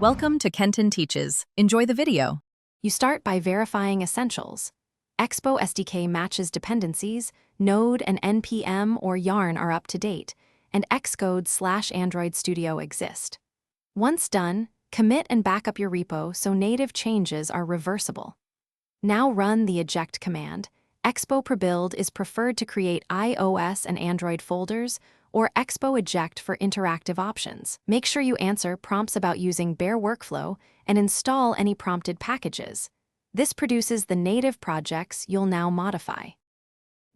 Welcome to Kenton Teaches. Enjoy the video. You start by verifying essentials. Expo SDK matches dependencies, Node and NPM or Yarn are up to date, and Xcode/Android Studio exist. Once done, commit and back up your repo so native changes are reversible. Now run the eject command. Expo per build is preferred to create iOS and Android folders, or Expo eject for interactive options. Make sure you answer prompts about using bare workflow and install any prompted packages. This produces the native projects you'll now modify.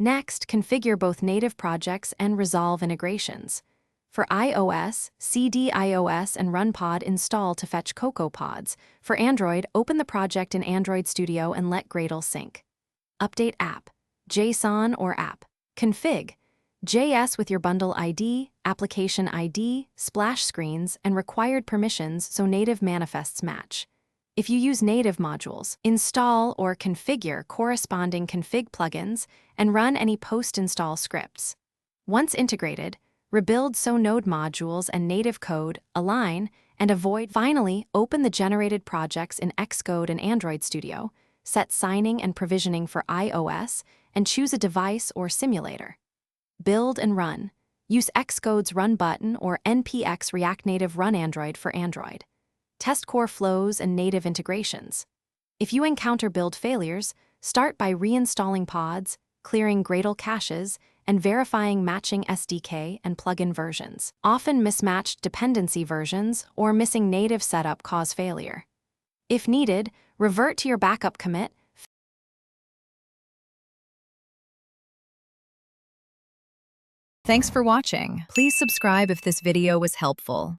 Next, configure both native projects and resolve integrations. For iOS, cd iOS and runpod install to fetch CocoaPods. For Android, open the project in Android Studio and let Gradle sync. Update app, JSON or app. Config, JS with your bundle ID, application ID, splash screens, and required permissions so native manifests match. If you use native modules, install or configure corresponding config plugins and run any post-install scripts. Once integrated, rebuild so node modules and native code align and avoid. Finally, open the generated projects in Xcode and Android Studio, set signing and provisioning for iOS, and choose a device or simulator. Build and run. Use Xcode's Run button or npx React Native Run Android for Android. Test core flows and native integrations. If you encounter build failures, start by reinstalling pods, clearing Gradle caches, and verifying matching SDK and plugin versions. Often mismatched dependency versions or missing native setup cause failure. If needed, revert to your backup commit. Thanks for watching. Please subscribe if this video was helpful.